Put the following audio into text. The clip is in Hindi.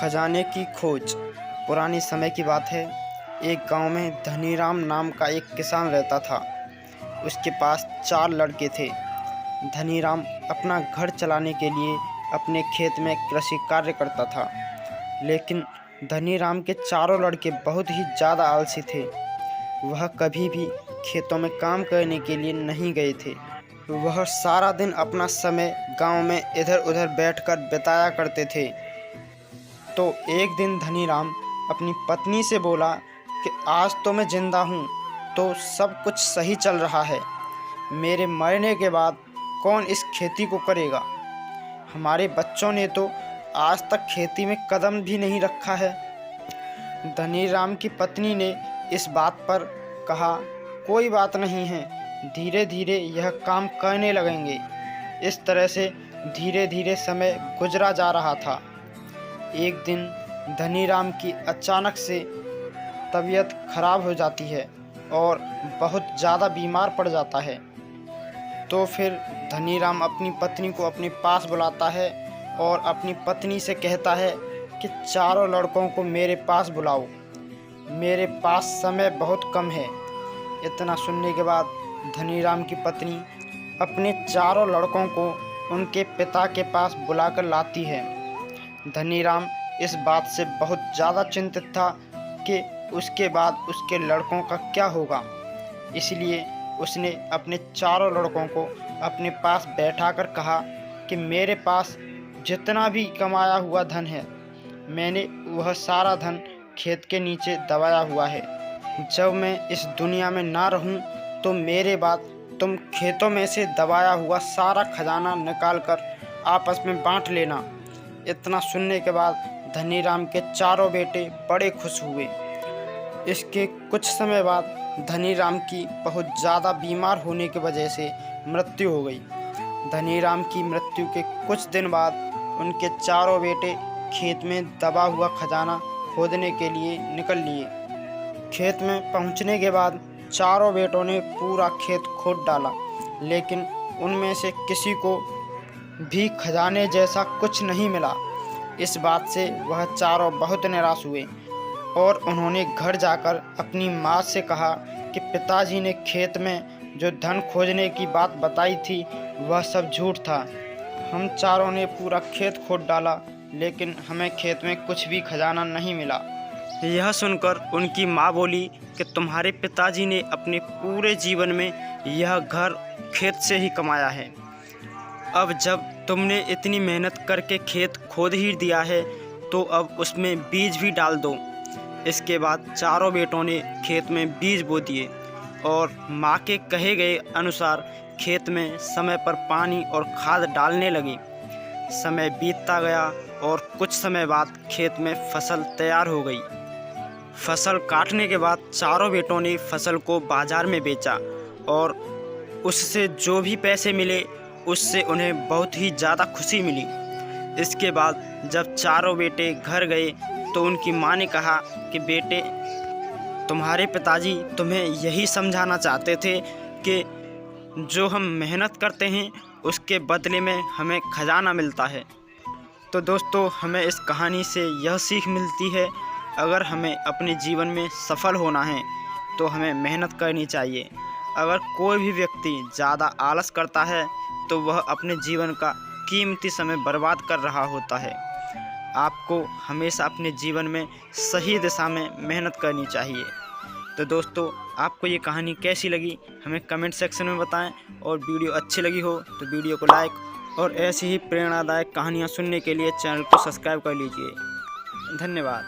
खजाने की खोज। पुराने समय की बात है। एक गांव में धनीराम नाम का एक किसान रहता था। उसके पास 4 लड़के थे। धनीराम अपना घर चलाने के लिए अपने खेत में कृषि कार्य करता था, लेकिन धनीराम के चारों लड़के बहुत ही ज़्यादा आलसी थे। वह कभी भी खेतों में काम करने के लिए नहीं गए थे। वह सारा दिन अपना समय गांव में इधर उधर बैठकर बिताया करते थे। तो एक दिन धनीराम अपनी पत्नी से बोला कि आज तो मैं जिंदा हूँ, तो सब कुछ सही चल रहा है। मेरे मरने के बाद कौन इस खेती को करेगा? हमारे बच्चों ने तो आज तक खेती में कदम भी नहीं रखा है। धनीराम की पत्नी ने इस बात पर कहा, कोई बात नहीं है, धीरे धीरे यह काम करने लगेंगे। इस तरह से धीरे धीरे समय गुजरा जा रहा था। एक दिन धनीराम की अचानक से तबीयत खराब हो जाती है और बहुत ज़्यादा बीमार पड़ जाता है। तो फिर धनीराम अपनी पत्नी को अपने पास बुलाता है और अपनी पत्नी से कहता है कि चारों लड़कों को मेरे पास बुलाओ, मेरे पास समय बहुत कम है। इतना सुनने के बाद धनीराम की पत्नी अपने चारों लड़कों को उनके पिता के पास बुलाकर लाती है। धनीराम इस बात से बहुत ज़्यादा चिंतित था कि उसके बाद उसके लड़कों का क्या होगा। इसलिए उसने अपने चारों लड़कों को अपने पास बैठाकर कहा कि मेरे पास जितना भी कमाया हुआ धन है, मैंने वह सारा धन खेत के नीचे दबाया हुआ है। जब मैं इस दुनिया में ना रहूं, तो मेरे बाद तुम खेतों में से दबाया हुआ सारा खजाना निकालकर आपस में बांट लेना। इतना सुनने के बाद धनीराम के चारों बेटे बड़े खुश हुए। इसके कुछ समय बाद धनीराम की बहुत ज़्यादा बीमार होने की वजह से मृत्यु हो गई। धनीराम की मृत्यु के कुछ दिन बाद उनके चारों बेटे खेत में दबा हुआ खजाना खोदने के लिए निकल लिए। खेत में पहुंचने के बाद चारों बेटों ने पूरा खेत खोद डाला, लेकिन उनमें से किसी को भी खजाने जैसा कुछ नहीं मिला। इस बात से वह चारों बहुत निराश हुए और उन्होंने घर जाकर अपनी माँ से कहा कि पिताजी ने खेत में जो धन खोजने की बात बताई थी वह सब झूठ था। हम चारों ने पूरा खेत खोद डाला, लेकिन हमें खेत में कुछ भी खजाना नहीं मिला। यह सुनकर उनकी माँ बोली कि तुम्हारे पिताजी ने अपने पूरे जीवन में यह घर खेत से ही कमाया है। अब जब तुमने इतनी मेहनत करके खेत खोद ही दिया है, तो अब उसमें बीज भी डाल दो। इसके बाद चारों बेटों ने खेत में बीज बो दिए और माँ के कहे गए अनुसार खेत में समय पर पानी और खाद डालने लगे। समय बीतता गया और कुछ समय बाद खेत में फसल तैयार हो गई। फसल काटने के बाद चारों बेटों ने फसल को बाज़ार में बेचा और उससे जो भी पैसे मिले उससे उन्हें बहुत ही ज़्यादा खुशी मिली। इसके बाद जब चारों बेटे घर गए तो उनकी माँ ने कहा कि बेटे, तुम्हारे पिताजी तुम्हें यही समझाना चाहते थे कि जो हम मेहनत करते हैं उसके बदले में हमें खजाना मिलता है। तो दोस्तों, हमें इस कहानी से यह सीख मिलती है, अगर हमें अपने जीवन में सफल होना है तो हमें मेहनत करनी चाहिए। अगर कोई भी व्यक्ति ज़्यादा आलस करता है तो वह अपने जीवन का कीमती समय बर्बाद कर रहा होता है। आपको हमेशा अपने जीवन में सही दिशा में मेहनत करनी चाहिए। तो दोस्तों, आपको ये कहानी कैसी लगी हमें कमेंट सेक्शन में बताएं, और वीडियो अच्छी लगी हो तो वीडियो को लाइक और ऐसी ही प्रेरणादायक कहानियाँ सुनने के लिए चैनल को सब्सक्राइब कर लीजिए। धन्यवाद।